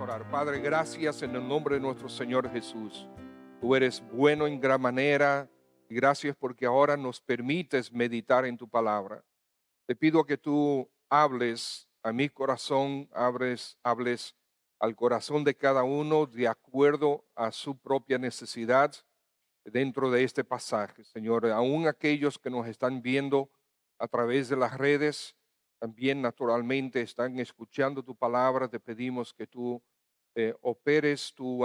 orar. Padre, gracias en el nombre de nuestro Señor Jesús. Tú eres bueno en gran manera y gracias porque ahora nos permites meditar en tu palabra. Te pido que tú hables a mi corazón, hables al corazón de cada uno de acuerdo a su propia necesidad dentro de este pasaje, Señor. Aún aquellos que nos están viendo a través de las redes, también naturalmente están escuchando tu palabra. Te pedimos que tú operes tu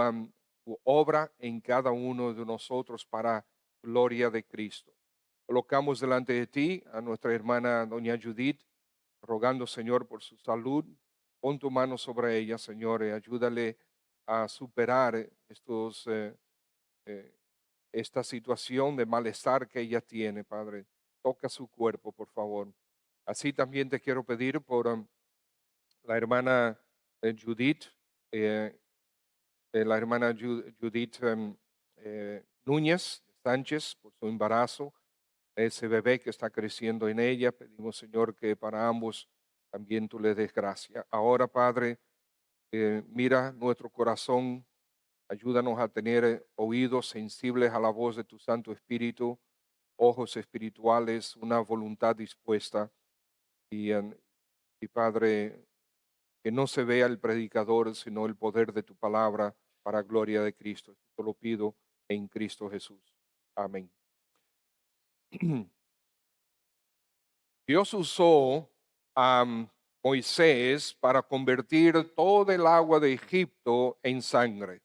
obra en cada uno de nosotros para gloria de Cristo. Colocamos delante de ti a nuestra hermana doña Judith, rogando, Señor, por su salud. Pon tu mano sobre ella, Señor, y ayúdale a superar eh, esta situación de malestar que ella tiene, Padre. Toca su cuerpo, por favor. Así también te quiero pedir por la hermana Judith, eh, Judith Núñez Sánchez, por su embarazo, ese bebé que está creciendo en ella. Pedimos, Señor, que para ambos también tú le des gracia. Ahora, Padre, mira nuestro corazón. Ayúdanos a tener oídos sensibles a la voz de tu Santo Espíritu, ojos espirituales, una voluntad dispuesta. Y Padre, que no se vea el predicador, sino el poder de tu palabra para gloria de Cristo. Te lo pido en Cristo Jesús. Amén. Dios usó a Moisés para convertir todo el agua de Egipto en sangre.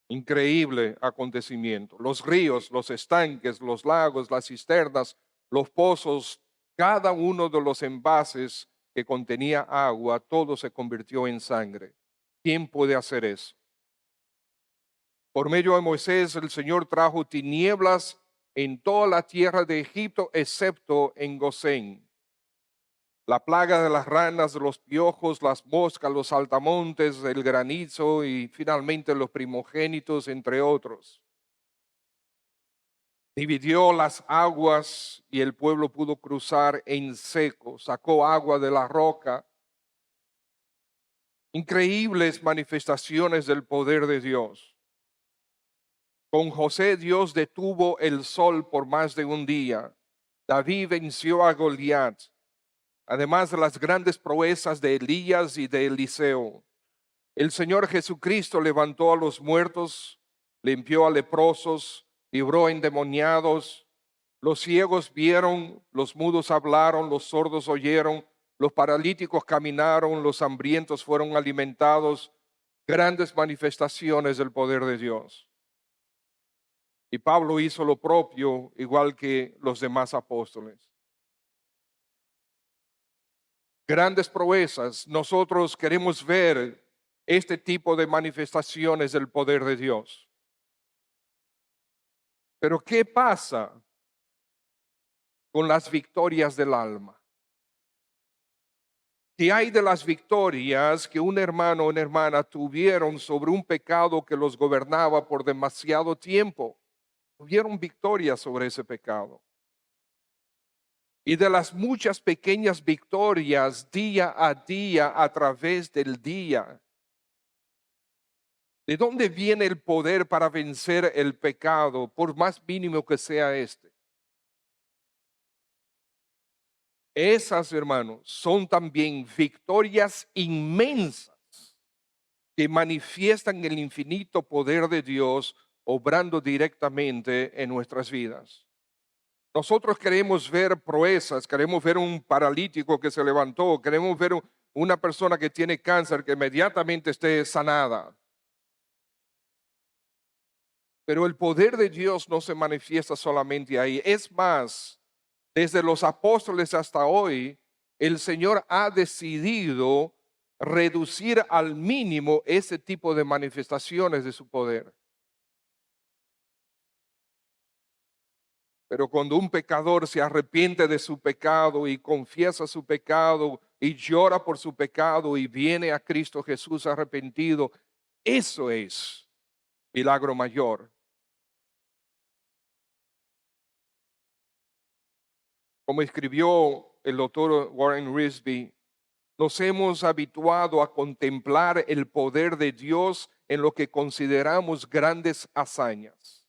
Increíble acontecimiento. Los ríos, los estanques, los lagos, las cisternas, los pozos, cada uno de los envases que contenía agua, todo se convirtió en sangre. ¿Quién puede hacer eso? Por medio de Moisés, el Señor trajo tinieblas en toda la tierra de Egipto, excepto en Gosén. La plaga de las ranas, de los piojos, las moscas, los saltamontes, el granizo y finalmente los primogénitos, entre otros. Dividió las aguas y el pueblo pudo cruzar en seco, sacó agua de la roca. Increíbles manifestaciones del poder de Dios. Con José Dios detuvo el sol por más de un día. David venció a Goliat, además de las grandes proezas de Elías y de Eliseo. El Señor Jesucristo levantó a los muertos, limpió a leprosos, libró a endemoniados. Los ciegos vieron, los mudos hablaron, los sordos oyeron, los paralíticos caminaron, los hambrientos fueron alimentados. Grandes manifestaciones del poder de Dios. Y Pablo hizo lo propio, igual que los demás apóstoles. Grandes proezas. Nosotros queremos ver este tipo de manifestaciones del poder de Dios. Pero ¿qué pasa con las victorias del alma? ¿Qué hay de las victorias que un hermano o una hermana tuvieron sobre un pecado que los gobernaba por demasiado tiempo? Tuvieron victoria sobre ese pecado. Y de las muchas pequeñas victorias día a día a través del día. ¿De dónde viene el poder para vencer el pecado, por más mínimo que sea este? Esas, hermanos, son también victorias inmensas que manifiestan el infinito poder de Dios obrando directamente en nuestras vidas. Nosotros queremos ver proezas, queremos ver un paralítico que se levantó, queremos ver una persona que tiene cáncer que inmediatamente esté sanada. Pero el poder de Dios no se manifiesta solamente ahí. Es más, desde los apóstoles hasta hoy, el Señor ha decidido reducir al mínimo ese tipo de manifestaciones de su poder. Pero cuando un pecador se arrepiente de su pecado y confiesa su pecado y llora por su pecado y viene a Cristo Jesús arrepentido, eso es milagro mayor. Como escribió el doctor Warren Risby, nos hemos habituado a contemplar el poder de Dios en lo que consideramos grandes hazañas.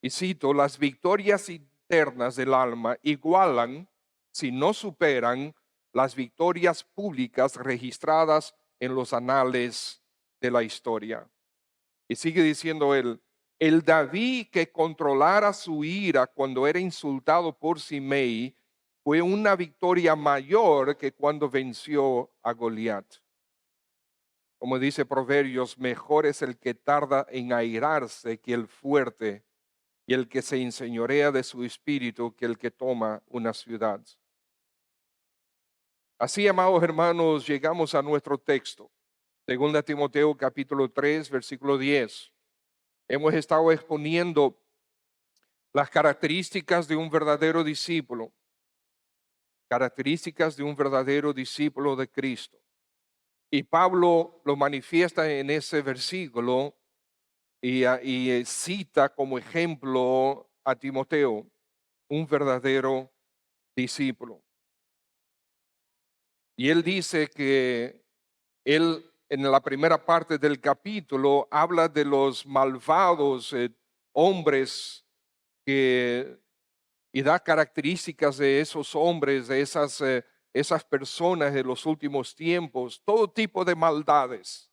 Y cito, las victorias internas del alma igualan, si no superan, las victorias públicas registradas en los anales de la historia. Y sigue diciendo él, el David que controlara su ira cuando era insultado por Simei fue una victoria mayor que cuando venció a Goliat. Como dice Proverbios, mejor es el que tarda en airarse que el fuerte, y el que se enseñorea de su espíritu que el que toma una ciudad. Así, amados hermanos, llegamos a nuestro texto. 2 Timoteo capítulo 3, versículo 10. Hemos estado exponiendo las características de un verdadero discípulo. Características de un verdadero discípulo de Cristo. Y Pablo lo manifiesta en ese versículo y cita como ejemplo a Timoteo, un verdadero discípulo. Y él dice que él en la primera parte del capítulo habla de los malvados hombres y da características de esos hombres, de esas personas de los últimos tiempos, todo tipo de maldades.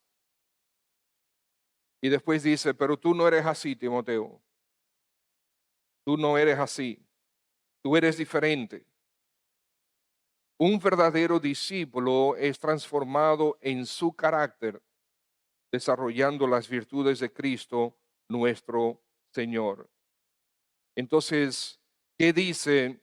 Y después dice, pero tú no eres así, Timoteo. Tú no eres así. Tú eres diferente. Un verdadero discípulo es transformado en su carácter, desarrollando las virtudes de Cristo, nuestro Señor. Entonces, ¿qué dice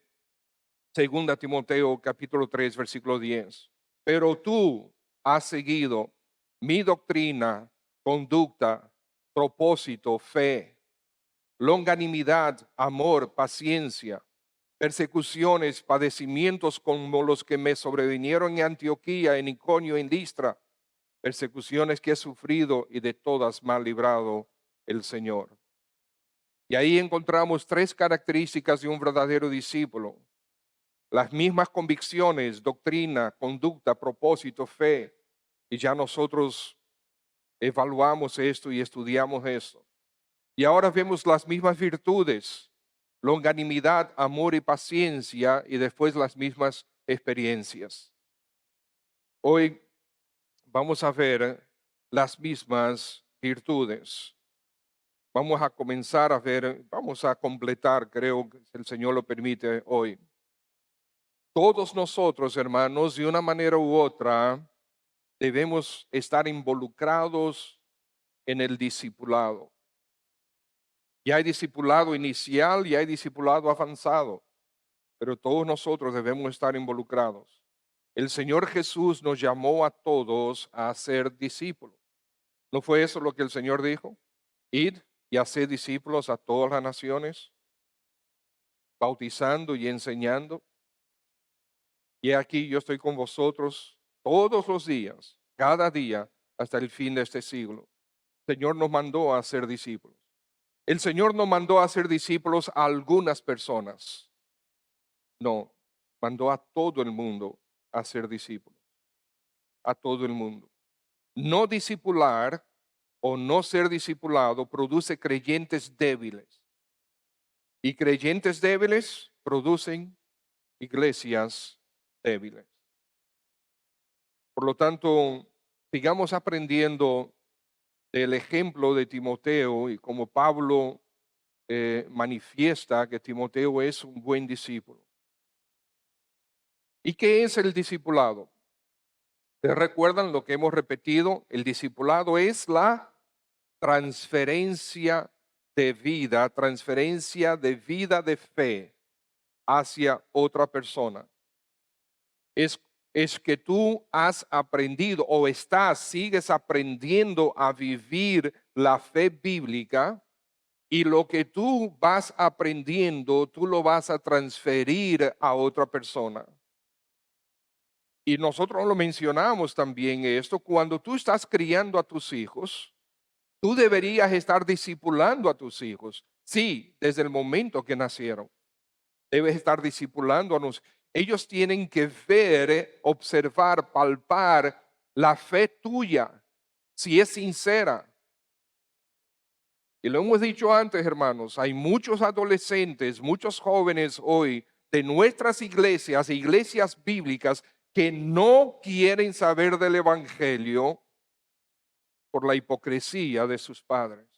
2 Timoteo capítulo 3, versículo 10? Pero tú has seguido mi doctrina, conducta, propósito, fe, longanimidad, amor, paciencia, persecuciones, padecimientos como los que me sobrevinieron en Antioquía, en Iconio, en Listra, persecuciones que he sufrido y de todas me ha librado el Señor. Y ahí encontramos tres características de un verdadero discípulo. Las mismas convicciones, doctrina, conducta, propósito, fe. Y ya nosotros evaluamos esto y estudiamos esto. Y ahora vemos las mismas virtudes, longanimidad, amor y paciencia, y después las mismas experiencias. Hoy vamos a ver las mismas virtudes. Vamos a comenzar a ver, vamos a completar, creo que el Señor lo permite hoy. Todos nosotros, hermanos, de una manera u otra, debemos estar involucrados en el discipulado. Y hay discipulado inicial y hay discipulado avanzado, pero todos nosotros debemos estar involucrados. El Señor Jesús nos llamó a todos a ser discípulos. ¿No fue eso lo que el Señor dijo? Id y haced discípulos a todas las naciones, bautizando y enseñando. Y aquí yo estoy con vosotros todos los días, cada día, hasta el fin de este siglo. El Señor nos mandó a ser discípulos. El Señor no mandó a ser discípulos a algunas personas. No, mandó a todo el mundo a ser discípulos. A todo el mundo. No discipular o no ser discipulado produce creyentes débiles. Y creyentes débiles producen iglesias débiles. Por lo tanto, sigamos aprendiendo del ejemplo de Timoteo y como Pablo manifiesta que Timoteo es un buen discípulo. ¿Y qué es el discipulado? ¿Ustedes recuerdan lo que hemos repetido? El discipulado es la transferencia de vida de fe hacia otra persona. Es que tú has aprendido o sigues aprendiendo a vivir la fe bíblica y lo que tú vas aprendiendo, tú lo vas a transferir a otra persona. Y nosotros lo mencionamos también esto, cuando tú estás criando a tus hijos, tú deberías estar discipulando a tus hijos. Sí, desde el momento que nacieron. Debes estar discipulándonos. Ellos tienen que ver, observar, palpar la fe tuya, si es sincera. Y lo hemos dicho antes, hermanos, hay muchos adolescentes, muchos jóvenes hoy de nuestras iglesias, iglesias bíblicas, que no quieren saber del Evangelio por la hipocresía de sus padres.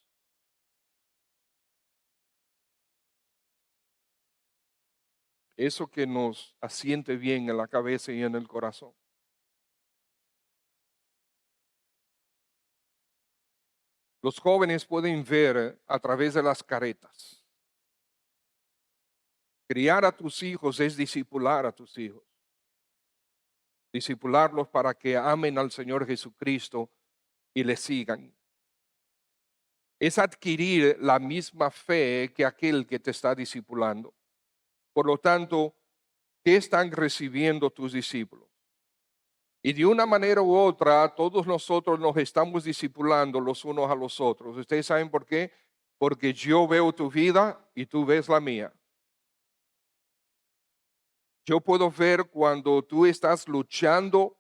Eso que nos asiente bien en la cabeza y en el corazón. Los jóvenes pueden ver a través de las caretas. Criar a tus hijos es discipular a tus hijos. Discipularlos para que amen al Señor Jesucristo y le sigan. Es adquirir la misma fe que aquel que te está discipulando. Por lo tanto, ¿qué están recibiendo tus discípulos? Y de una manera u otra, todos nosotros nos estamos discipulando los unos a los otros. ¿Ustedes saben por qué? Porque yo veo tu vida y tú ves la mía. Yo puedo ver cuando tú estás luchando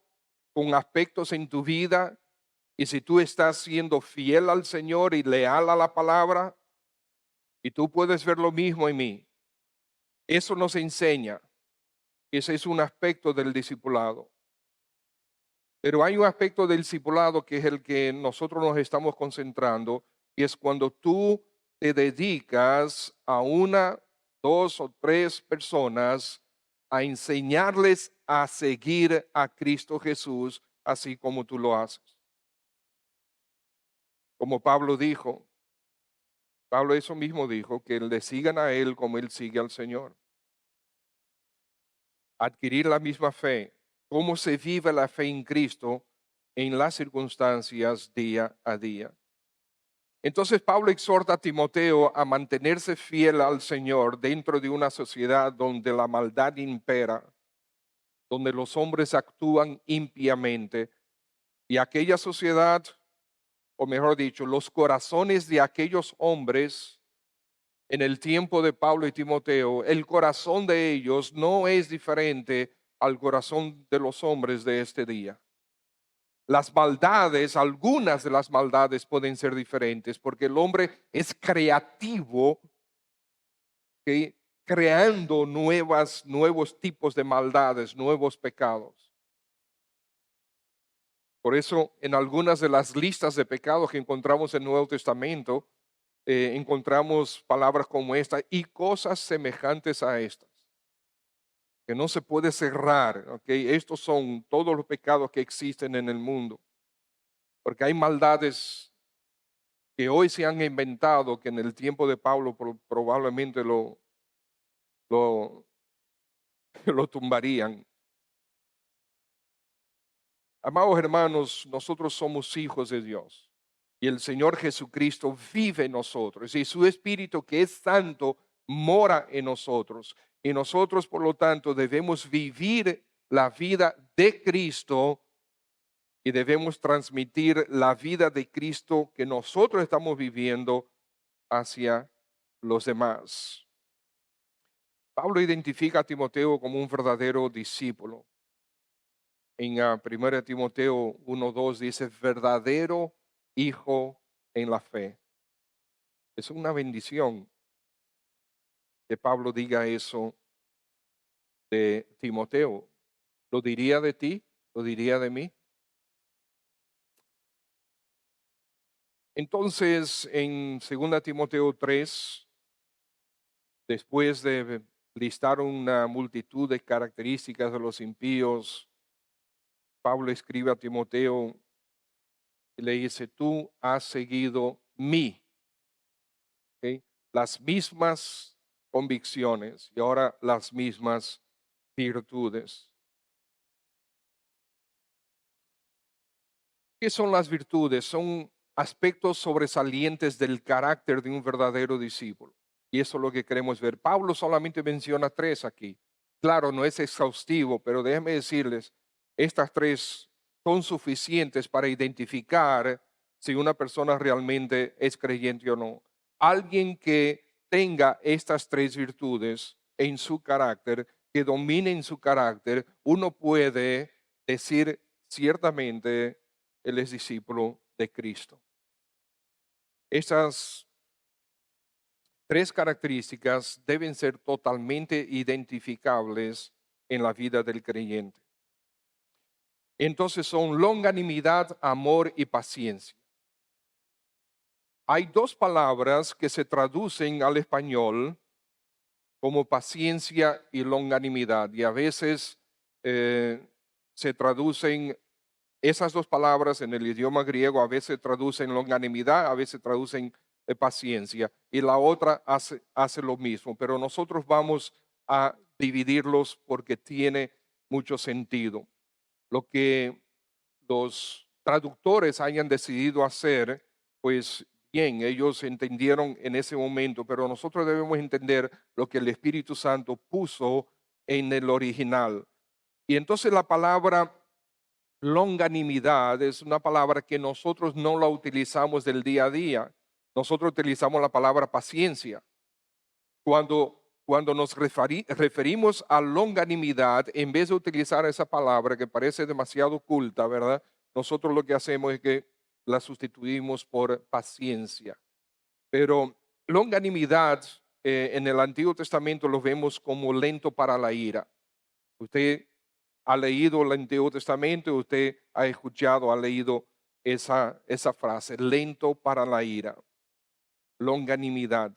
con aspectos en tu vida y si tú estás siendo fiel al Señor y leal a la palabra, y tú puedes ver lo mismo en mí. Eso nos enseña. Ese es un aspecto del discipulado. Pero hay un aspecto del discipulado que es el que nosotros nos estamos concentrando y es cuando tú te dedicas a una, dos o tres personas a enseñarles a seguir a Cristo Jesús así como tú lo haces. Como Pablo eso mismo dijo, que le sigan a Él como Él sigue al Señor. Adquirir la misma fe, cómo se vive la fe en Cristo en las circunstancias día a día. Entonces Pablo exhorta a Timoteo a mantenerse fiel al Señor dentro de una sociedad donde la maldad impera, donde los hombres actúan impiamente y aquella sociedad, o mejor dicho, los corazones de aquellos hombres en el tiempo de Pablo y Timoteo, el corazón de ellos no es diferente al corazón de los hombres de este día. Las maldades, algunas de las maldades pueden ser diferentes porque el hombre es creativo, ¿ok? Creando nuevos tipos de maldades, nuevos pecados. Por eso en algunas de las listas de pecados que encontramos en el Nuevo Testamento, encontramos palabras como esta y cosas semejantes a estas, que no se puede cerrar, ¿ok? Estos son todos los pecados que existen en el mundo, porque hay maldades que hoy se han inventado que en el tiempo de Pablo probablemente lo, lo tumbarían. Amados hermanos, nosotros somos hijos de Dios y el Señor Jesucristo vive en nosotros y su Espíritu que es santo mora en nosotros. Y nosotros, por lo tanto, debemos vivir la vida de Cristo y debemos transmitir la vida de Cristo que nosotros estamos viviendo hacia los demás. Pablo identifica a Timoteo como un verdadero discípulo. En 1 Timoteo 1:2 dice, verdadero hijo en la fe. Es una bendición que Pablo diga eso de Timoteo. ¿Lo diría de ti? ¿Lo diría de mí? Entonces, en 2 Timoteo 3, después de listar una multitud de características de los impíos, Pablo escribe a Timoteo y le dice, tú has seguido mí, ¿ok? Las mismas convicciones y ahora las mismas virtudes. ¿Qué son las virtudes? Son aspectos sobresalientes del carácter de un verdadero discípulo. Y eso es lo que queremos ver. Pablo solamente menciona tres aquí. Claro, no es exhaustivo, pero déjenme decirles, estas tres son suficientes para identificar si una persona realmente es creyente o no. Alguien que tenga estas tres virtudes en su carácter que dominen su carácter, uno puede decir ciertamente, él es discípulo de Cristo. Esas tres características deben ser totalmente identificables en la vida del creyente. Entonces son longanimidad, amor y paciencia. Hay dos palabras que se traducen al español como paciencia y longanimidad, y a veces se traducen esas dos palabras en el idioma griego, a veces traducen longanimidad, a veces traducen paciencia, y la otra hace lo mismo, pero nosotros vamos a dividirlos porque tiene mucho sentido. Lo que los traductores hayan decidido hacer, pues bien, ellos entendieron en ese momento, pero nosotros debemos entender lo que el Espíritu Santo puso en el original. Y entonces la palabra longanimidad es una palabra que nosotros no la utilizamos del día a día. Nosotros utilizamos la palabra paciencia. Cuando nos referimos a longanimidad, en vez de utilizar esa palabra que parece demasiado culta, ¿verdad? Nosotros lo que hacemos es que la sustituimos por paciencia. Pero longanimidad en el Antiguo Testamento lo vemos como lento para la ira. Usted ha leído el Antiguo Testamento, usted ha escuchado, ha leído esa frase, lento para la ira, longanimidad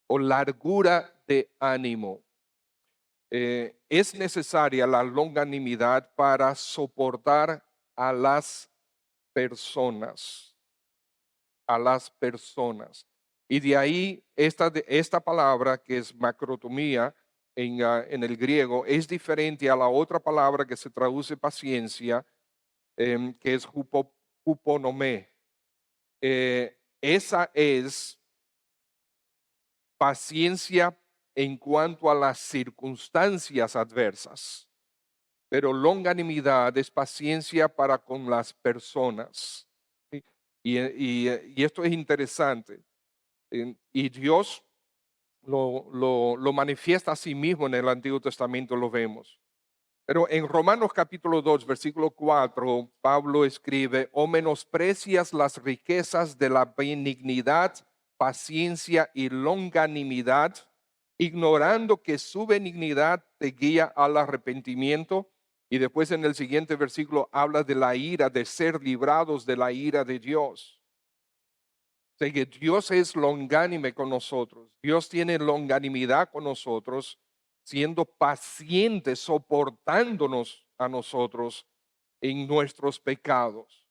o largura de ánimo. Es necesaria la longanimidad para soportar a las personas, a las personas. Y de ahí esta palabra que es macrotomía en el griego es diferente a la otra palabra que se traduce paciencia, que es huponomé. Esa es paciencia en cuanto a las circunstancias adversas, pero longanimidad es paciencia para con las personas. ¿Sí? Y esto es interesante. Y Dios lo manifiesta a sí mismo en el Antiguo Testamento, lo vemos. Pero en Romanos capítulo 2, versículo 4, Pablo escribe, o menosprecias las riquezas de la benignidad, paciencia y longanimidad, ignorando que su benignidad te guía al arrepentimiento. Y después en el siguiente versículo habla de la ira, de ser librados de la ira de Dios. O sea que Dios es longánime con nosotros. Dios tiene longanimidad con nosotros, siendo paciente, soportándonos a nosotros en nuestros pecados.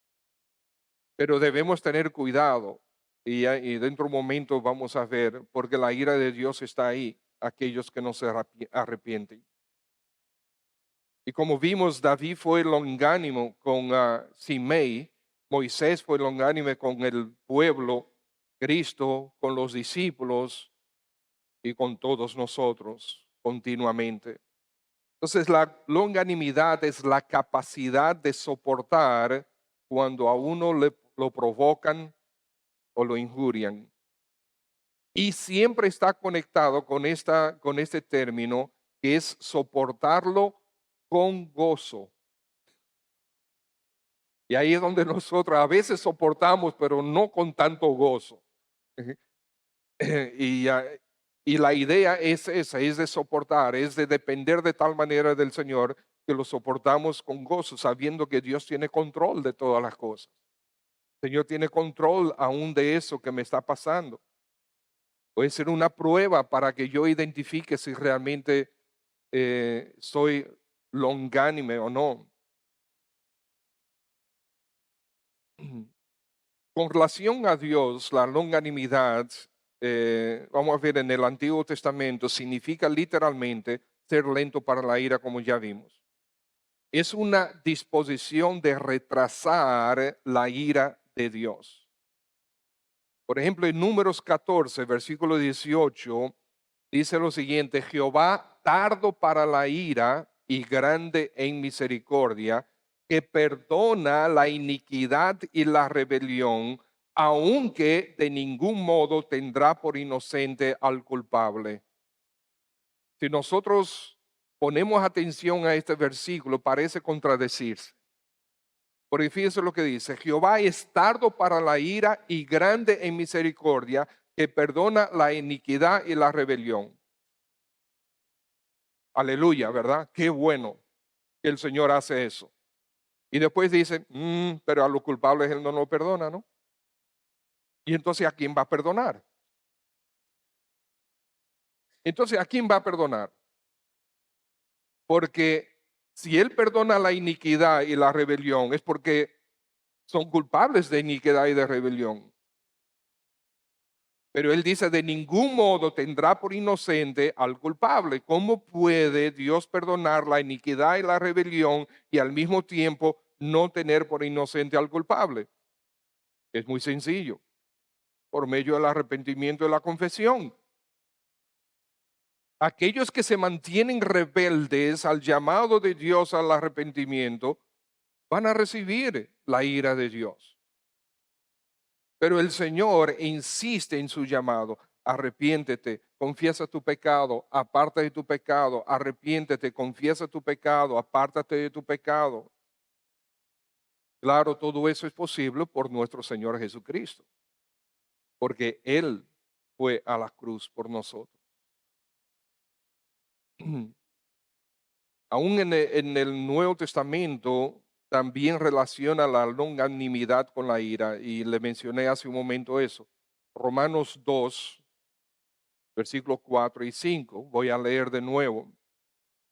Pero debemos tener cuidado y dentro de un momento vamos a ver, porque la ira de Dios está ahí, aquellos que no se arrepienten. Y como vimos, David fue longánimo con Simei, Moisés fue longánime con el pueblo, Cristo con los discípulos y con todos nosotros continuamente. Entonces la longanimidad es la capacidad de soportar cuando a uno lo provocan o lo injurian. Y siempre está conectado con este término que es soportarlo con gozo. Y ahí es donde nosotros a veces soportamos, pero no con tanto gozo. Y, y la idea es esa, es de soportar, es de depender de tal manera del Señor que lo soportamos con gozo, sabiendo que Dios tiene control de todas las cosas. El Señor tiene control aún de eso que me está pasando. Puede ser una prueba para que yo identifique si realmente soy longánime o no. Con relación a Dios, la longanimidad, vamos a ver en el Antiguo Testamento, significa literalmente ser lento para la ira, como ya vimos. Es una disposición de retrasar la ira de Dios. Por ejemplo, en Números 14, versículo 18, dice lo siguiente, Jehová tardo para la ira y grande en misericordia, que perdona la iniquidad y la rebelión, aunque de ningún modo tendrá por inocente al culpable. Si nosotros ponemos atención a este versículo, parece contradecirse. Porque fíjense lo que dice: Jehová es tardo para la ira y grande en misericordia, que perdona la iniquidad y la rebelión. Aleluya, ¿verdad? Qué bueno que el Señor hace eso. Y después dice, pero a los culpables Él no lo perdona, ¿no? Y entonces, ¿a quién va a perdonar? Entonces, ¿a quién va a perdonar? Porque si Él perdona la iniquidad y la rebelión, es porque son culpables de iniquidad y de rebelión. Pero Él dice, de ningún modo tendrá por inocente al culpable. ¿Cómo puede Dios perdonar la iniquidad y la rebelión y al mismo tiempo no tener por inocente al culpable? Es muy sencillo, por medio del arrepentimiento y la confesión. Aquellos que se mantienen rebeldes al llamado de Dios al arrepentimiento van a recibir la ira de Dios. Pero el Señor insiste en su llamado. Arrepiéntete, confiesa tu pecado, apártate de tu pecado, arrepiéntete, confiesa tu pecado, apártate de tu pecado. Claro, todo eso es posible por nuestro Señor Jesucristo, porque Él fue a la cruz por nosotros. Aún en el Nuevo Testamento también relaciona la longanimidad con la ira, y le mencioné hace un momento eso. Romanos 2, versículos 4 y 5. Voy a leer de nuevo.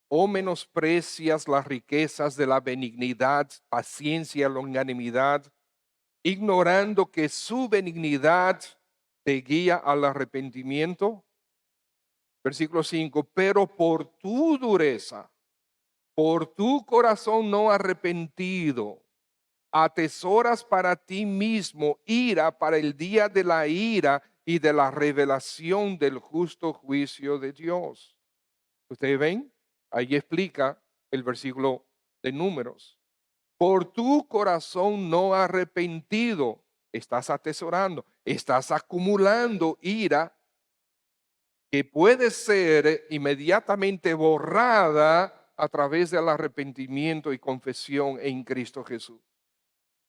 O menosprecias las riquezas de la benignidad, paciencia, longanimidad, ignorando que su benignidad te guía al arrepentimiento. Versículo 5. Pero por tu dureza, por tu corazón no arrepentido, atesoras para ti mismo ira para el día de la ira y de la revelación del justo juicio de Dios. ¿Ustedes ven? Ahí explica el versículo de Números. Por tu corazón no arrepentido, estás atesorando, estás acumulando ira que puede ser inmediatamente borrada a través del arrepentimiento y confesión en Cristo Jesús.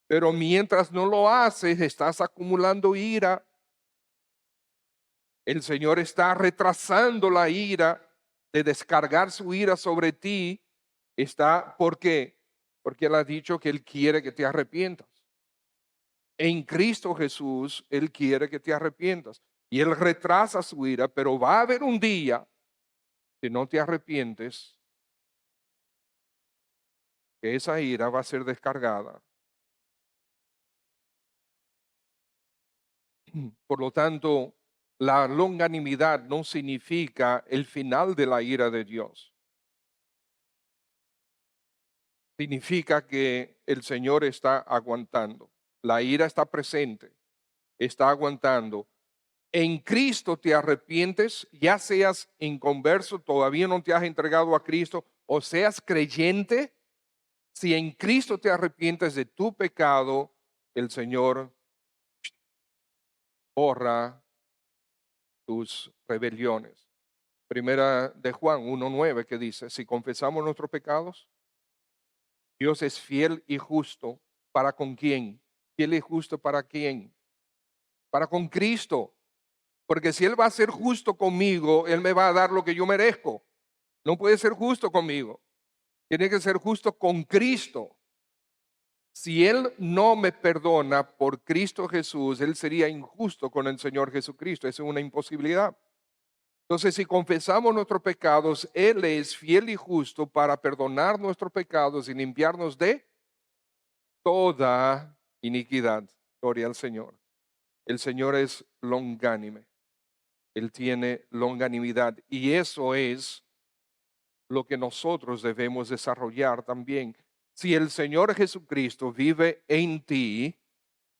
Pero mientras no lo haces, estás acumulando ira. El Señor está retrasando la ira de descargar su ira sobre ti. ¿Por qué? Porque Él ha dicho que Él quiere que te arrepientas. En Cristo Jesús, Él quiere que te arrepientas. Y Él retrasa su ira, pero va a haber un día que no te arrepientes, que esa ira va a ser descargada. Por lo tanto, la longanimidad no significa el final de la ira de Dios. Significa que el Señor está aguantando. La ira está presente, está aguantando. En Cristo te arrepientes, ya seas inconverso, todavía no te has entregado a Cristo, o seas creyente. Si en Cristo te arrepientes de tu pecado, el Señor borra tus rebeliones. Primera de Juan 1:9, que dice, si confesamos nuestros pecados, Dios es fiel y justo. ¿Para con quién? Fiel y justo para quién? Para con Cristo. Porque si Él va a ser justo conmigo, Él me va a dar lo que yo merezco. No puede ser justo conmigo. Tiene que ser justo con Cristo. Si Él no me perdona por Cristo Jesús, Él sería injusto con el Señor Jesucristo. Esa es una imposibilidad. Entonces, si confesamos nuestros pecados, Él es fiel y justo para perdonar nuestros pecados y limpiarnos de toda iniquidad. Gloria al Señor. El Señor es longánime. Él tiene longanimidad. Y eso es lo que nosotros debemos desarrollar también. Si el Señor Jesucristo vive en ti,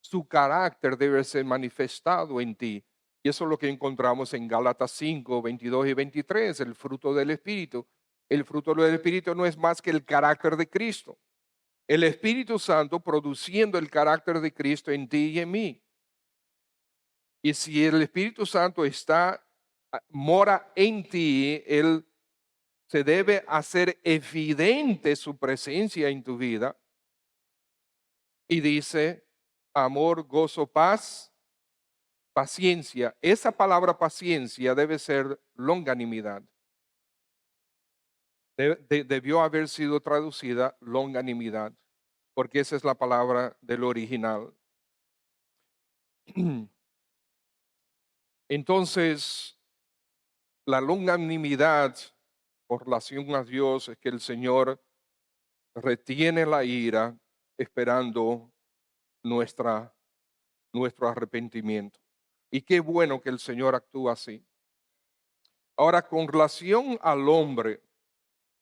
su carácter debe ser manifestado en ti. Y eso es lo que encontramos en Gálatas 5, 22 y 23, el fruto del Espíritu. El fruto del Espíritu no es más que el carácter de Cristo. El Espíritu Santo produciendo el carácter de Cristo en ti y en mí. Y si el Espíritu Santo mora en ti, Él se debe hacer evidente su presencia en tu vida. Y dice, amor, gozo, paz, paciencia. Esa palabra paciencia debe ser longanimidad. Debió haber sido traducida longanimidad, porque esa es la palabra del original. Entonces, la longanimidad con relación a Dios es que el Señor retiene la ira esperando nuestra, nuestro arrepentimiento. Y qué bueno que el Señor actúa así. Ahora, con relación al hombre,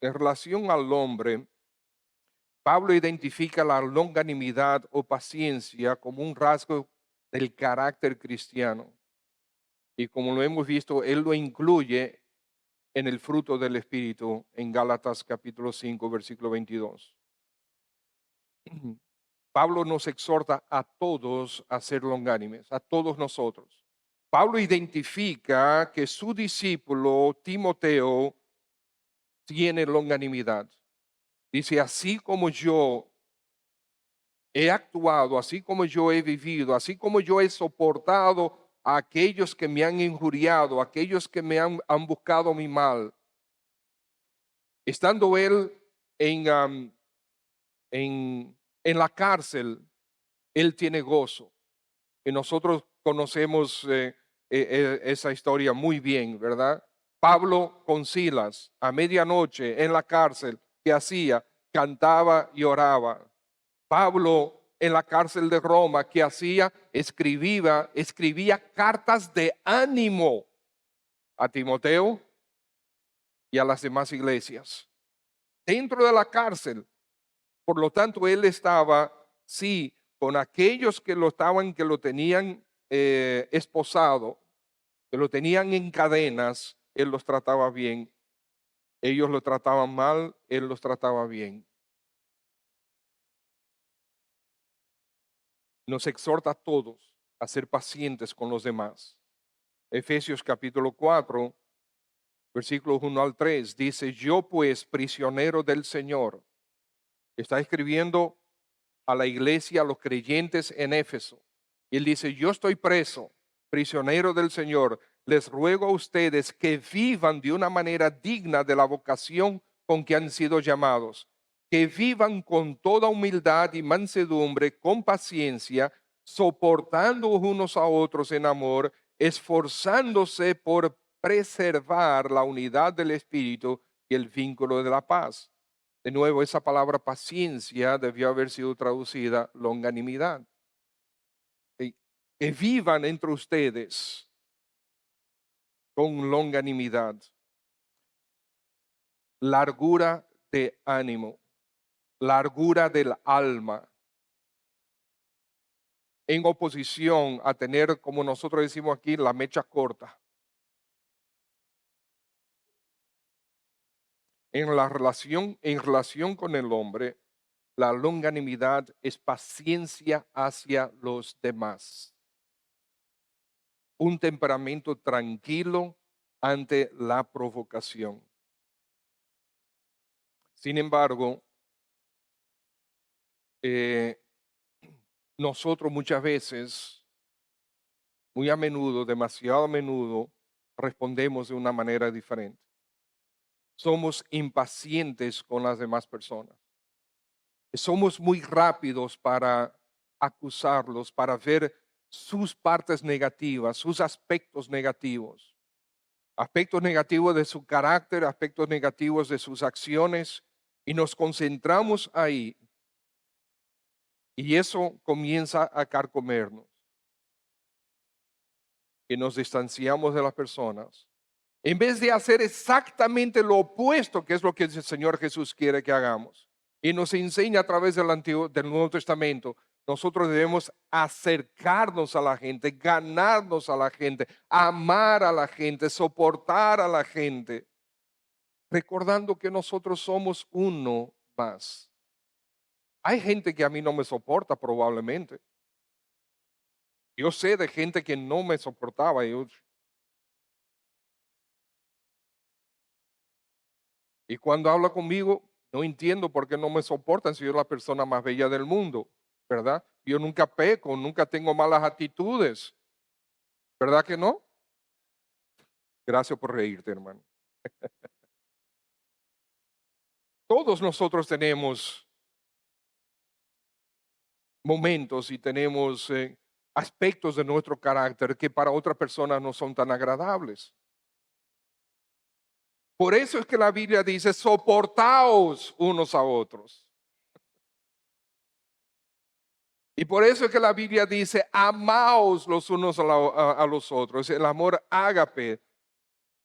en relación al hombre, Pablo identifica la longanimidad o paciencia como un rasgo del carácter cristiano. Y como lo hemos visto, él lo incluye en el fruto del Espíritu en Gálatas capítulo 5, versículo 22. Pablo nos exhorta a todos a ser longánimes, a todos nosotros. Pablo identifica que su discípulo Timoteo tiene longanimidad. Dice, así como yo he actuado, así como yo he vivido, así como yo he soportado a aquellos que me han injuriado, a aquellos que me han buscado mi mal, estando él en, en la cárcel, él tiene gozo. Y nosotros conocemos esa historia muy bien, ¿verdad? Pablo con Silas a medianoche en la cárcel, ¿qué hacía? Cantaba y oraba. Pablo en la cárcel de Roma, ¿qué hacía? Escribía cartas de ánimo a Timoteo y a las demás iglesias. Dentro de la cárcel. Por lo tanto, él estaba, sí, con aquellos que que lo tenían esposado, que lo tenían en cadenas, él los trataba bien. Ellos lo trataban mal, él los trataba bien. Nos exhorta a todos a ser pacientes con los demás. Efesios capítulo 4, versículos 1 al 3, dice, yo pues, prisionero del Señor, está escribiendo a la iglesia, a los creyentes en Éfeso. Y él dice, yo estoy preso, prisionero del Señor. Les ruego a ustedes que vivan de una manera digna de la vocación con que han sido llamados, que vivan con toda humildad y mansedumbre, con paciencia, soportando unos a otros en amor, esforzándose por preservar la unidad del Espíritu y el vínculo de la paz. De nuevo, esa palabra paciencia debió haber sido traducida longanimidad. Y que vivan entre ustedes con longanimidad, largura de ánimo, largura del alma, en oposición a tener, como nosotros decimos aquí, la mecha corta. En relación con el hombre, la longanimidad es paciencia hacia los demás. Un temperamento tranquilo ante la provocación. Sin embargo, eh, nosotros muchas veces, muy a menudo, demasiado a menudo, respondemos de una manera diferente. Somos impacientes con las demás personas. Somos muy rápidos para acusarlos, para ver sus partes negativas, sus aspectos negativos de su carácter, aspectos negativos de sus acciones, y nos concentramos ahí. Y eso comienza a carcomernos, que nos distanciamos de las personas. En vez de hacer exactamente lo opuesto, que es lo que el Señor Jesús quiere que hagamos. Y nos enseña a través del Nuevo Testamento, nosotros debemos acercarnos a la gente, ganarnos a la gente, amar a la gente, soportar a la gente, recordando que nosotros somos uno más. Hay gente que a mí no me soporta probablemente. Yo sé de gente que no me soportaba. Y cuando habla conmigo, no entiendo por qué no me soportan si yo soy la persona más bella del mundo, ¿verdad? Yo nunca peco, nunca tengo malas actitudes, ¿verdad que no? Gracias por reírte, hermano. Todos nosotros tenemos momentos y tenemos aspectos de nuestro carácter que para otras personas no son tan agradables. Por eso es que la Biblia dice, soportaos unos a otros. Y por eso es que la Biblia dice, amaos los unos a los otros. El amor ágape,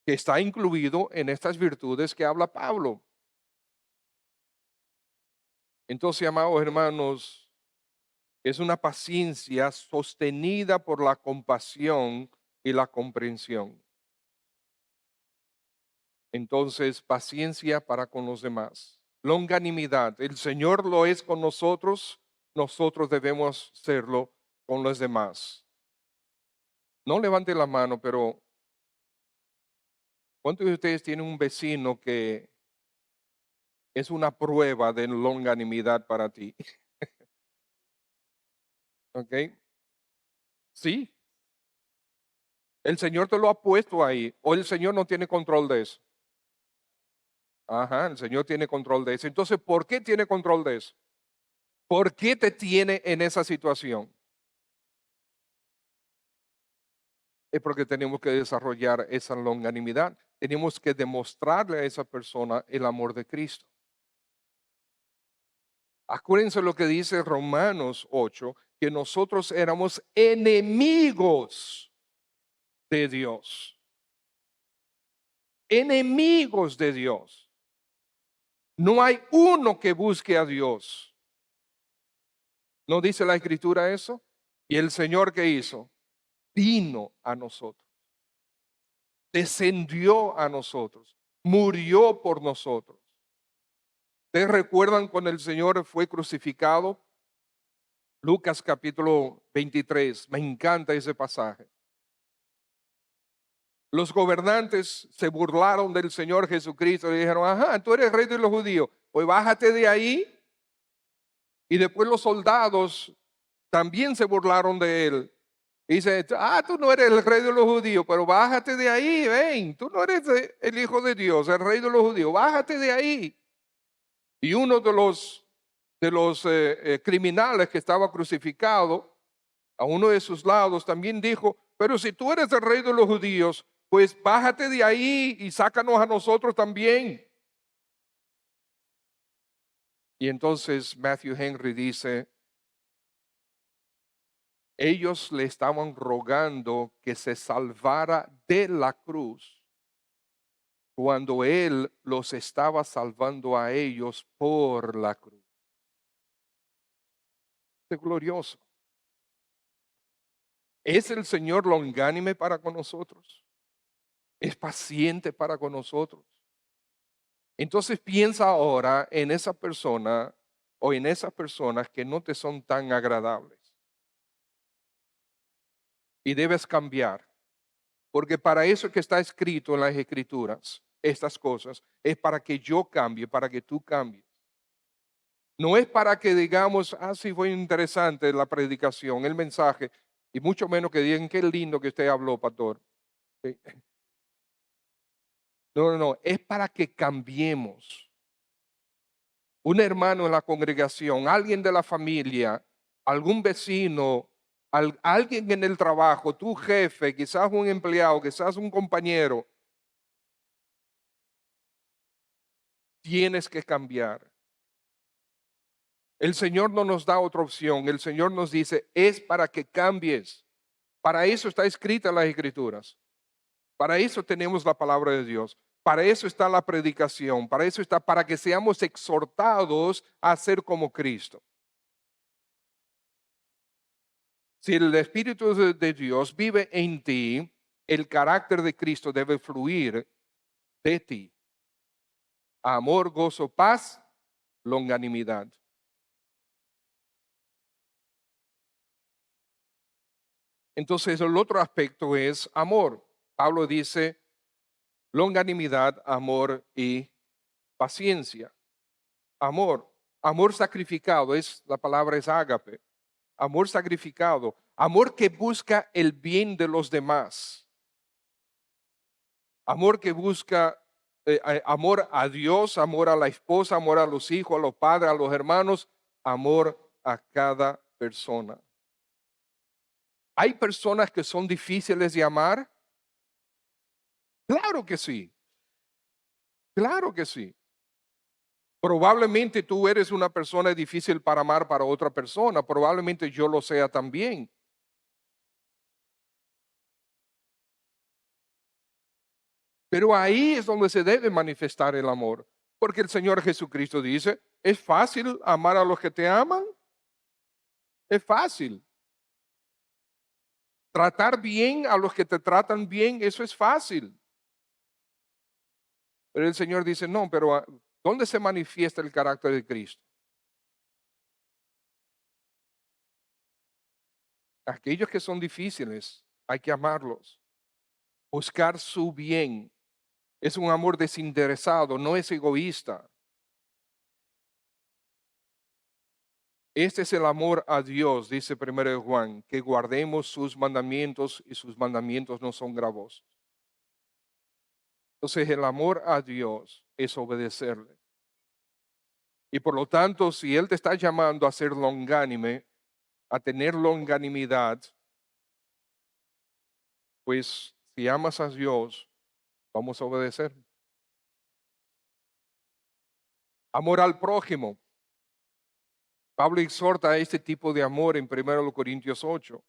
que está incluido en estas virtudes que habla Pablo. Entonces, amados hermanos, es una paciencia sostenida por la compasión y la comprensión. Entonces, paciencia para con los demás. Longanimidad. El Señor lo es con nosotros, nosotros debemos serlo con los demás. No levante la mano, pero ¿cuántos de ustedes tienen un vecino que es una prueba de longanimidad para ti? ¿Ok? Sí, el Señor te lo ha puesto ahí, o el Señor no tiene control de eso. Ajá, el Señor tiene control de eso. Entonces, ¿por qué tiene control de eso? ¿Por qué te tiene en esa situación? Es porque tenemos que desarrollar esa longanimidad. Tenemos que demostrarle a esa persona el amor de Cristo. Acuérdense lo que dice Romanos 8, que nosotros éramos enemigos de Dios. Enemigos de Dios. No hay uno que busque a Dios. ¿No dice la Escritura eso? Y el Señor, ¿qué hizo? Vino a nosotros. Descendió a nosotros. Murió por nosotros. ¿Ustedes recuerdan cuando el Señor fue crucificado? Lucas capítulo 23. Me encanta ese pasaje. Los gobernantes se burlaron del Señor Jesucristo y dijeron, ajá, tú eres rey de los judíos, pues bájate de ahí. Y después los soldados también se burlaron de él. Y dice, tú no eres el rey de los judíos, pero bájate de ahí, ven, tú no eres el hijo de Dios, el rey de los judíos, bájate de ahí. Y uno de los criminales que estaba crucificado a uno de sus lados también dijo, pero si tú eres el rey de los judíos, pues bájate de ahí y sácanos a nosotros también. Y entonces Matthew Henry dice, ellos le estaban rogando que se salvara de la cruz cuando él los estaba salvando a ellos por la cruz. Es glorioso. ¿Es el Señor longánime para con nosotros? ¿Es paciente para con nosotros? Entonces piensa ahora en esa persona o en esas personas que no te son tan agradables. Y debes cambiar. Porque para eso es que está escrito en las Escrituras, estas cosas, es para que yo cambie, para que tú cambies. No es para que digamos, sí fue interesante la predicación, el mensaje, y mucho menos que digan, qué lindo que usted habló, pastor. Sí. No, no, no, es para que cambiemos. Un hermano en la congregación, alguien de la familia, algún vecino, alguien en el trabajo, tu jefe, quizás un empleado, quizás un compañero, tienes que cambiar. El Señor no nos da otra opción. El Señor nos dice, es para que cambies. Para eso está escrita en las Escrituras. Para eso tenemos la palabra de Dios. Para eso está la predicación. Para eso está, para que seamos exhortados a ser como Cristo. Si el Espíritu de Dios vive en ti, el carácter de Cristo debe fluir de ti. Amor, gozo, paz, longanimidad. Entonces el otro aspecto es amor. Pablo dice longanimidad, amor y paciencia, amor, amor sacrificado, la palabra es ágape, amor sacrificado, amor que busca el bien de los demás, amor que busca amor a Dios, amor a la esposa, amor a los hijos, a los padres, a los hermanos, amor a cada persona. ¿Hay personas que son difíciles de amar? Claro que sí, claro que sí. Probablemente tú eres una persona difícil para amar para otra persona, probablemente yo lo sea también. Pero ahí es donde se debe manifestar el amor, porque el Señor Jesucristo dice, ¿es fácil amar a los que te aman? Es fácil. Tratar bien a los que te tratan bien, eso es fácil. Pero el Señor dice, no, pero ¿dónde se manifiesta el carácter de Cristo? Aquellos que son difíciles, hay que amarlos. Buscar su bien. Es un amor desinteresado, no es egoísta. Este es el amor a Dios, dice 1 Juan, que guardemos sus mandamientos y sus mandamientos no son gravosos. Entonces el amor a Dios es obedecerle. Y por lo tanto, si Él te está llamando a ser longánime, a tener longanimidad, pues si amas a Dios, vamos a obedecer. Amor al prójimo. Pablo exhorta a este tipo de amor en 1 Corintios 8,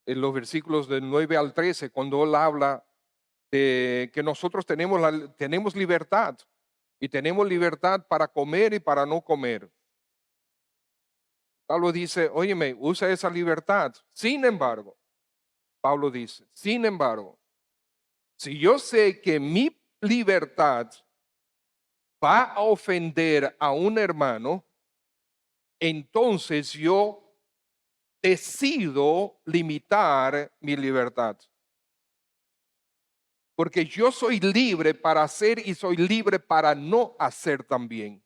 en los versículos del 9 al 13, cuando él habla de que nosotros tenemos libertad y tenemos libertad para comer y para no comer. Pablo dice, óyeme, usa esa libertad. Sin embargo, Pablo dice, sin embargo, si yo sé que mi libertad va a ofender a un hermano, entonces yo decido limitar mi libertad. Porque yo soy libre para hacer y soy libre para no hacer también.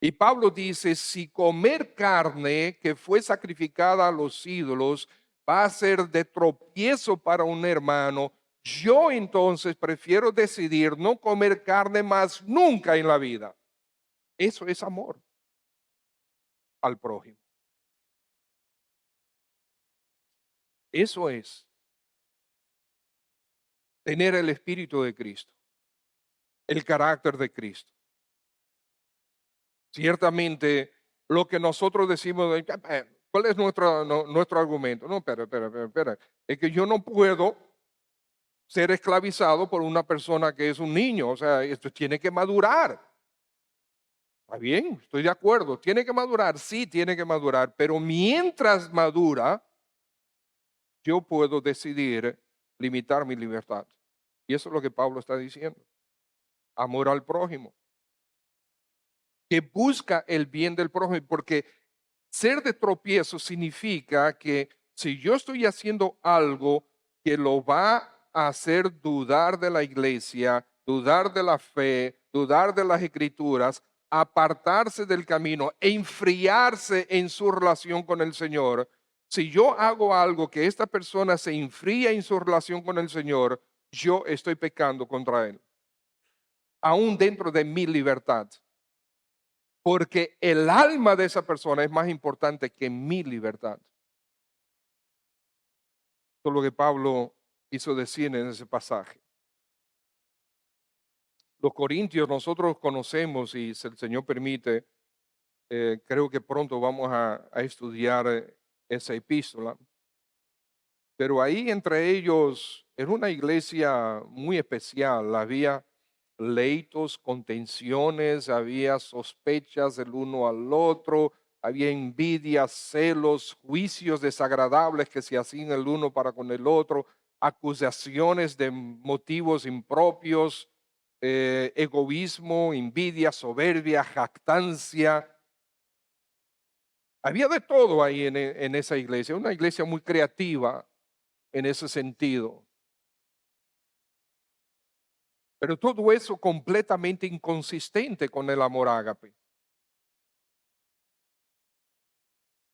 Y Pablo dice, si comer carne que fue sacrificada a los ídolos va a ser de tropiezo para un hermano, yo entonces prefiero decidir no comer carne más nunca en la vida. Eso es amor al prójimo. Eso es tener el espíritu de Cristo, el carácter de Cristo. Ciertamente, lo que nosotros decimos, ¿cuál es nuestro argumento? No, espera. Es que yo no puedo ser esclavizado por una persona que es un niño. O sea, esto tiene que madurar. Está bien, estoy de acuerdo. Tiene que madurar, sí, tiene que madurar. Pero mientras madura, yo puedo decidir limitar mi libertad. Y eso es lo que Pablo está diciendo. Amor al prójimo. Que busca el bien del prójimo, porque ser de tropiezo significa que si yo estoy haciendo algo que lo va a hacer dudar de la iglesia, dudar de la fe, dudar de las escrituras, apartarse del camino e enfriarse en su relación con el Señor, si yo hago algo que esta persona se enfría en su relación con el Señor, yo estoy pecando contra Él, aún dentro de mi libertad. Porque el alma de esa persona es más importante que mi libertad. Eso es lo que Pablo quiso decir en ese pasaje. Los corintios nosotros conocemos y si el Señor permite, creo que pronto vamos a estudiar esa epístola. Pero ahí entre ellos era una iglesia muy especial. Había pleitos, contenciones, había sospechas del uno al otro, había envidias, celos, juicios desagradables que se hacían el uno para con el otro, acusaciones de motivos impropios, egoísmo, envidia, soberbia, jactancia. Había de todo ahí en esa iglesia, una iglesia muy creativa en ese sentido. Pero todo eso completamente inconsistente con el amor ágape.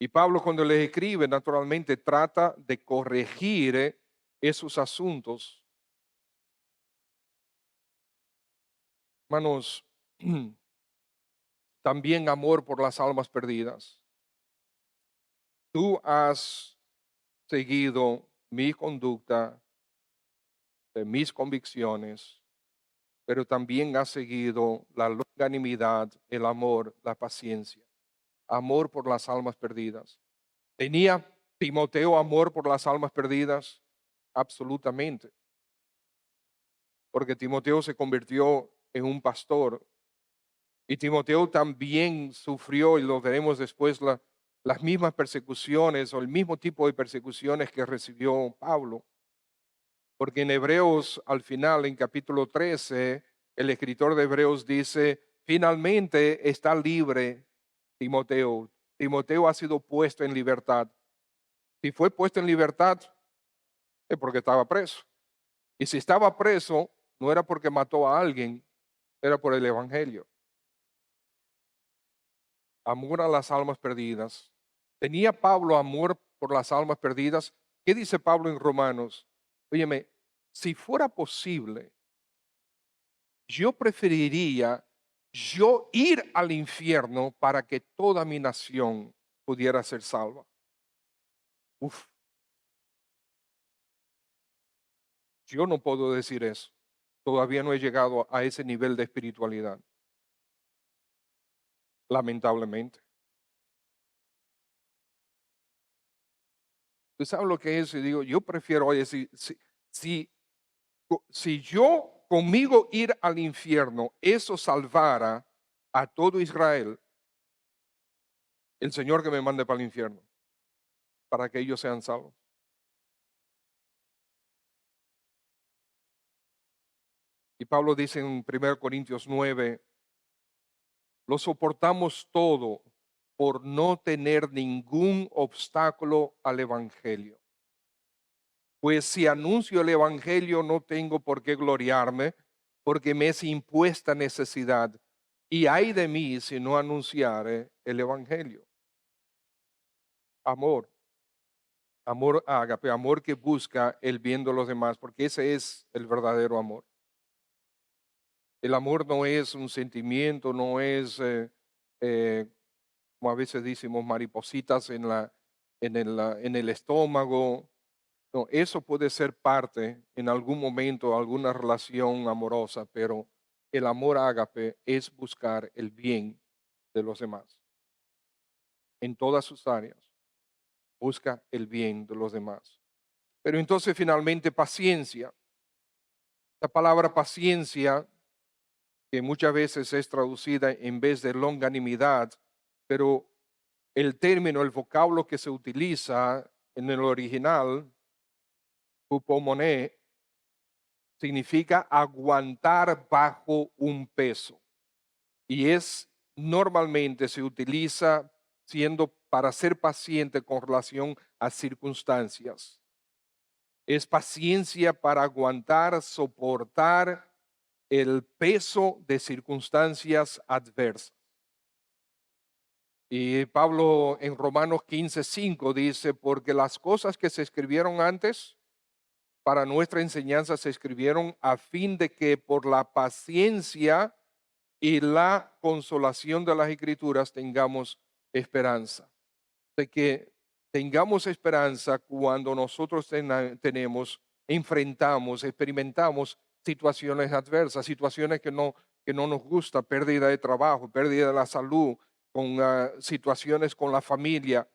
Y Pablo cuando les escribe, naturalmente trata de corregir esos asuntos. Hermanos, también amor por las almas perdidas. Tú has seguido mi conducta, de mis convicciones, pero también has seguido la longanimidad, el amor, la paciencia. Amor por las almas perdidas. ¿Tenía Timoteo amor por las almas perdidas? Absolutamente. Porque Timoteo se convirtió en un pastor. Y Timoteo también sufrió, y lo veremos después, las mismas persecuciones o el mismo tipo de persecuciones que recibió Pablo. Porque en Hebreos, al final, en capítulo 13, el escritor de Hebreos dice, finalmente está libre Timoteo. Timoteo ha sido puesto en libertad. Si fue puesto en libertad, es porque estaba preso. Y si estaba preso, no era porque mató a alguien, era por el Evangelio. Amor a las almas perdidas. ¿Tenía Pablo amor por las almas perdidas? ¿Qué dice Pablo en Romanos? Óyeme, si fuera posible, yo preferiría yo ir al infierno para que toda mi nación pudiera ser salva. Uf, yo no puedo decir eso. Todavía no he llegado a ese nivel de espiritualidad, lamentablemente. ¿Tú sabes lo que es? Y digo, yo prefiero, oye, si, si yo conmigo ir al infierno, eso salvara a todo Israel, el Señor que me mande para el infierno, para que ellos sean salvos. Y Pablo dice en 1 Corintios 9, lo soportamos todo por no tener ningún obstáculo al Evangelio. Pues si anuncio el Evangelio no tengo por qué gloriarme, porque me es impuesta necesidad. Y ay de mí si no anunciare el Evangelio. Amor, amor ágape, amor que busca el bien de los demás, porque ese es el verdadero amor. El amor no es un sentimiento, no es, como a veces decimos, maripositas en el estómago. No, eso puede ser parte en algún momento, alguna relación amorosa, pero el amor ágape es buscar el bien de los demás. En todas sus áreas, busca el bien de los demás. Pero entonces finalmente paciencia. La palabra paciencia, que muchas veces es traducida en vez de longanimidad, pero el término, el vocablo que se utiliza en el original, hupomone, significa aguantar bajo un peso. Y es normalmente se utiliza siendo para ser paciente con relación a circunstancias. Es paciencia para aguantar, soportar el peso de circunstancias adversas. Y Pablo en Romanos 15:5 dice, porque las cosas que se escribieron antes para nuestra enseñanza se escribieron a fin de que por la paciencia y la consolación de las escrituras tengamos esperanza. De que tengamos esperanza cuando nosotros enfrentamos, experimentamos situaciones adversas, situaciones que no nos gusta, pérdida de trabajo, pérdida de la salud, con situaciones con la familia.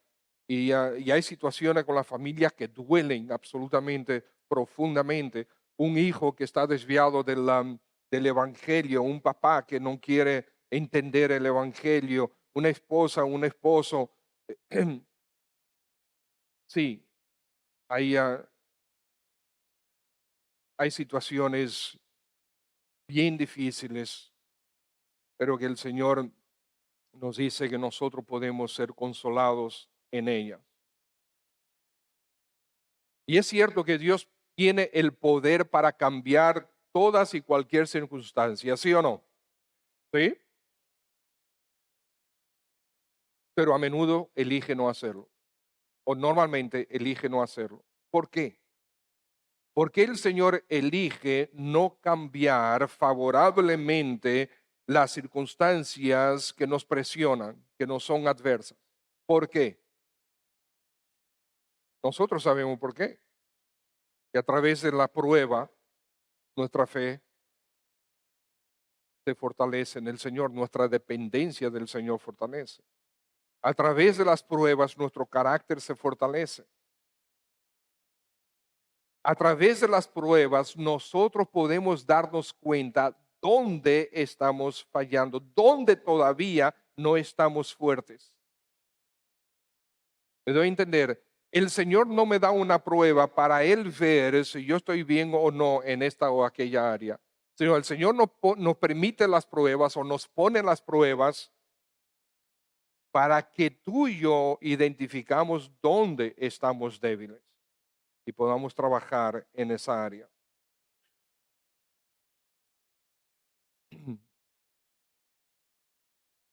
Y hay situaciones con la familia que duelen absolutamente, profundamente. Un hijo que está desviado del Evangelio, un papá que no quiere entender el Evangelio, una esposa, un esposo. Sí, hay, hay situaciones bien difíciles, pero que el Señor nos dice que nosotros podemos ser consolados en ellas. Y es cierto que Dios tiene el poder para cambiar todas y cualquier circunstancia, ¿sí o no? Sí, pero a menudo elige no hacerlo, o normalmente elige no hacerlo. ¿Por qué? Porque el Señor elige no cambiar favorablemente las circunstancias que nos presionan, que nos son adversas. ¿Por qué? Nosotros sabemos por qué. Que a través de la prueba, nuestra fe se fortalece en el Señor, nuestra dependencia del Señor fortalece. A través de las pruebas, nuestro carácter se fortalece. A través de las pruebas, nosotros podemos darnos cuenta dónde estamos fallando, dónde todavía no estamos fuertes. Me doy a entender, el Señor no me da una prueba para Él ver si yo estoy bien o no en esta o aquella área, sino el Señor nos permite las pruebas o nos pone las pruebas para que tú y yo identificamos dónde estamos débiles y podamos trabajar en esa área.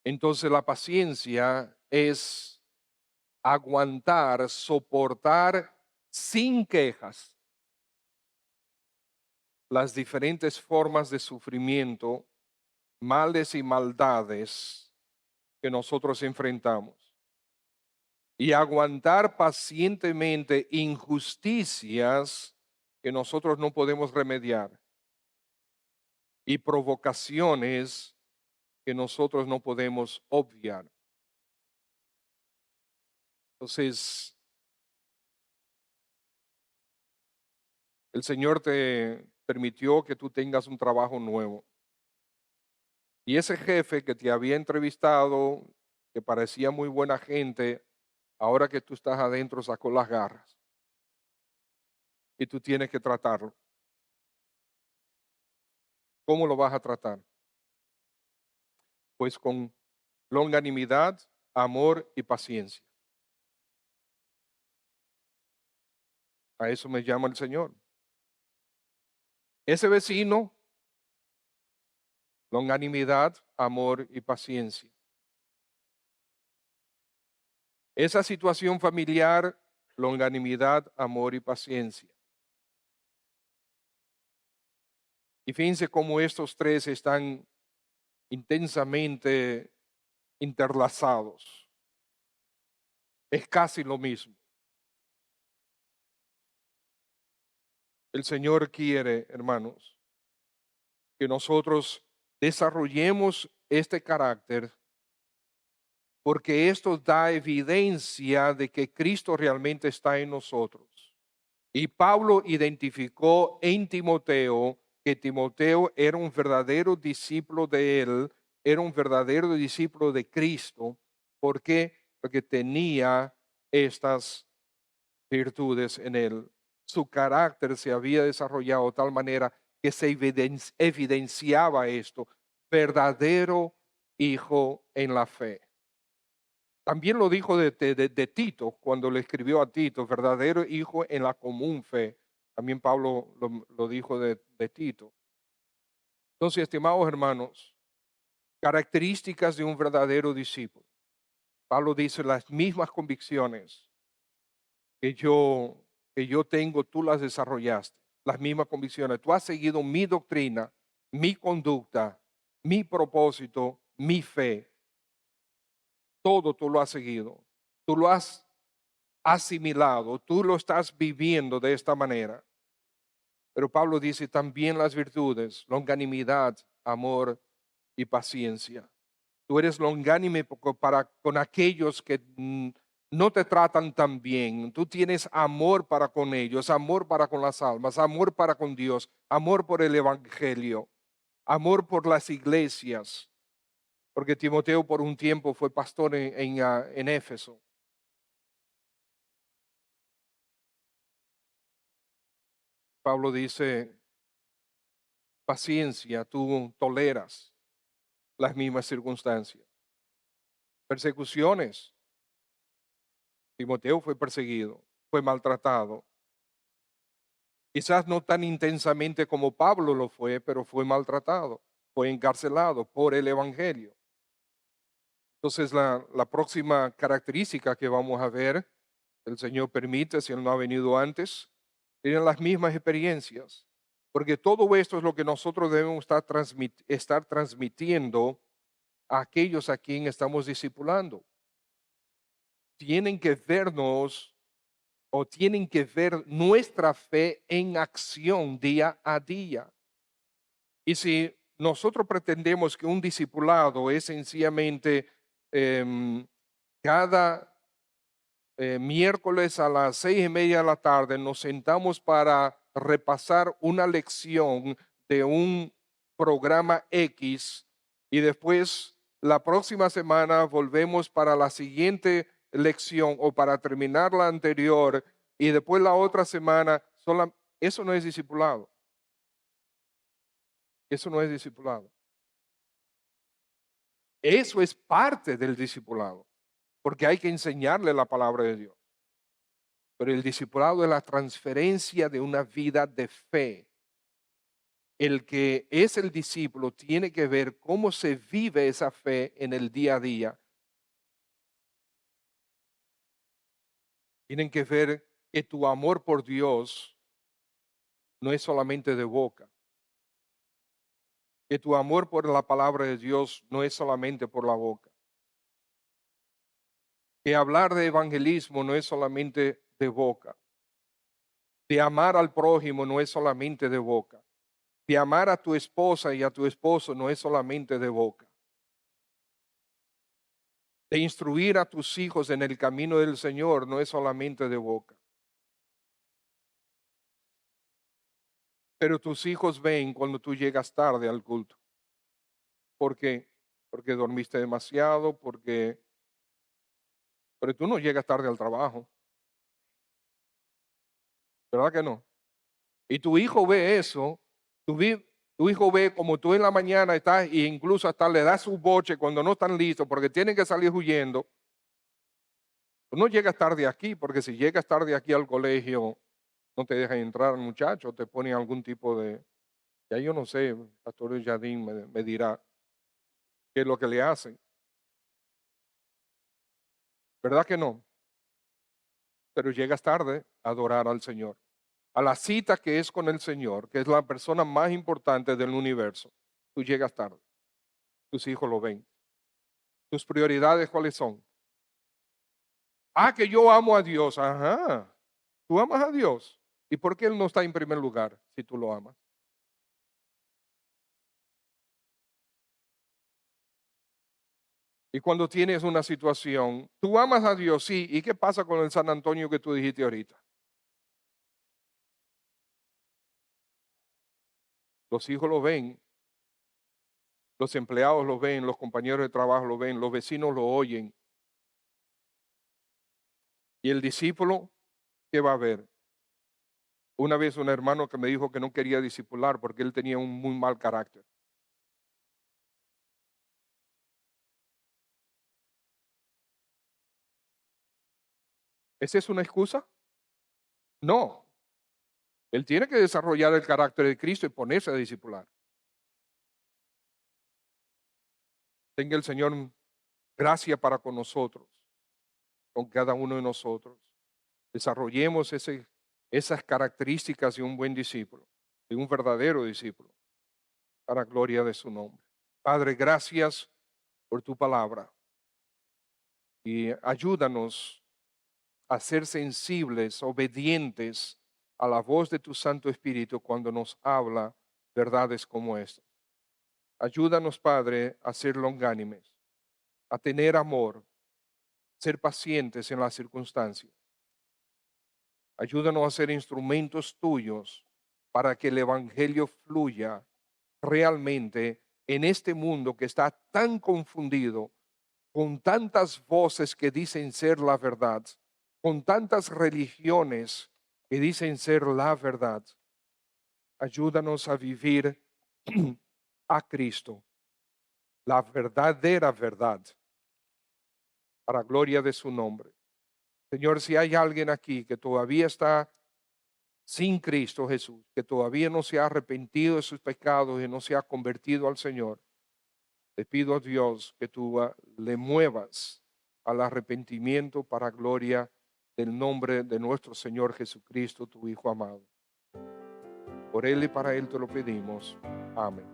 Entonces la paciencia es aguantar, soportar sin quejas las diferentes formas de sufrimiento, males y maldades que nosotros enfrentamos. Y aguantar pacientemente injusticias que nosotros no podemos remediar y provocaciones que nosotros no podemos obviar. Entonces, el Señor te permitió que tú tengas un trabajo nuevo. Y ese jefe que te había entrevistado, que parecía muy buena gente, ahora que tú estás adentro sacó las garras y tú tienes que tratarlo. ¿Cómo lo vas a tratar? Pues con longanimidad, amor y paciencia. A eso me llama el Señor. Ese vecino, longanimidad, amor y paciencia. Esa situación familiar, longanimidad, amor y paciencia. Y fíjense cómo estos tres están intensamente interlazados. Es casi lo mismo. El Señor quiere, hermanos, que nosotros desarrollemos este carácter porque esto da evidencia de que Cristo realmente está en nosotros. Y Pablo identificó en Timoteo que Timoteo era un verdadero discípulo de él, era un verdadero discípulo de Cristo. ¿Por qué? Porque tenía estas virtudes en él. Su carácter se había desarrollado de tal manera que se evidenciaba esto, verdadero hijo en la fe. También lo dijo de Tito cuando le escribió a Tito, verdadero hijo en la común fe. También Pablo lo dijo de Tito. Entonces, estimados hermanos, características de un verdadero discípulo. Pablo dice las mismas convicciones que yo tengo, tú las desarrollaste. Las mismas convicciones. Tú has seguido mi doctrina, mi conducta, mi propósito, mi fe. Todo tú lo has seguido. Tú lo has asimilado, tú lo estás viviendo de esta manera. Pero Pablo dice también las virtudes, longanimidad, amor y paciencia. Tú eres longánime con aquellos que no te tratan tan bien. Tú tienes amor para con ellos, amor para con las almas, amor para con Dios, amor por el Evangelio, amor por las iglesias. Porque Timoteo por un tiempo fue pastor en Éfeso. Pablo dice, paciencia, tú toleras las mismas circunstancias. Persecuciones. Timoteo fue perseguido, fue maltratado. Quizás no tan intensamente como Pablo lo fue, pero fue maltratado, fue encarcelado por el Evangelio. Entonces la próxima característica que vamos a ver, el Señor permite, si Él no ha venido antes, tienen las mismas experiencias. Porque todo esto es lo que nosotros debemos estar transmitiendo a aquellos a quien estamos discipulando. Tienen que vernos o tienen que ver nuestra fe en acción día a día. Y si nosotros pretendemos que un discipulado es sencillamente em, cada miércoles a las 6:30 de la tarde nos sentamos para repasar una lección de un programa X y después la próxima semana volvemos para la siguiente lección o para terminar la anterior y después la otra semana, eso no es discipulado. Eso no es discipulado. Eso es parte del discipulado, porque hay que enseñarle la palabra de Dios. Pero el discipulado es la transferencia de una vida de fe. El que es el discípulo tiene que ver cómo se vive esa fe en el día a día. Tienen que ver que tu amor por Dios no es solamente de boca. Que tu amor por la palabra de Dios no es solamente por la boca. Que hablar de evangelismo no es solamente de boca. De amar al prójimo no es solamente de boca. De amar a tu esposa y a tu esposo no es solamente de boca. De instruir a tus hijos en el camino del Señor no es solamente de boca. Pero tus hijos ven cuando tú llegas tarde al culto. ¿Por qué? Porque dormiste demasiado, pero tú no llegas tarde al trabajo, ¿verdad que no? Y tu hijo ve eso, tu hijo ve como tú en la mañana estás e incluso hasta le das su boche cuando no están listos porque tienen que salir huyendo. Tú no llegas tarde aquí, porque si llegas tarde aquí al colegio, no te dejan entrar, muchacho, te ponen algún tipo de, ya yo no sé, Pastor Jardín me dirá qué es lo que le hacen. ¿Verdad que no? Pero llegas tarde a adorar al Señor. A la cita que es con el Señor, que es la persona más importante del universo. Tú llegas tarde. Tus hijos lo ven. ¿Tus prioridades cuáles son? Ah, que yo amo a Dios. Ajá. Tú amas a Dios. ¿Y por qué Él no está en primer lugar si tú lo amas? Y cuando tienes una situación, tú amas a Dios, sí. ¿Y qué pasa con el San Antonio que tú dijiste ahorita? Los hijos lo ven, los empleados lo ven, los compañeros de trabajo lo ven, los vecinos lo oyen. Y el discípulo, ¿qué va a ver? Una vez un hermano que me dijo que no quería discipular porque él tenía un muy mal carácter. ¿Esa es una excusa? No. Él tiene que desarrollar el carácter de Cristo y ponerse a discipular. Tenga el Señor gracia para con nosotros, con cada uno de nosotros. Desarrollemos esas características de un buen discípulo, de un verdadero discípulo, para gloria de su nombre. Padre, gracias por tu palabra y ayúdanos a ser sensibles, obedientes a la voz de tu Santo Espíritu cuando nos habla verdades como esta. Ayúdanos, Padre, a ser longánimes, a tener amor, ser pacientes en las circunstancias. Ayúdanos a ser instrumentos tuyos para que el Evangelio fluya realmente en este mundo que está tan confundido, con tantas voces que dicen ser la verdad, con tantas religiones que dicen ser la verdad. Ayúdanos a vivir a Cristo, la verdadera verdad, para gloria de su nombre. Señor, si hay alguien aquí que todavía está sin Cristo Jesús, que todavía no se ha arrepentido de sus pecados y no se ha convertido al Señor, te pido a Dios que tú le muevas al arrepentimiento para gloria del nombre de nuestro Señor Jesucristo, tu Hijo amado. Por Él y para Él te lo pedimos. Amén.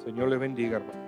Señor le bendiga, hermano.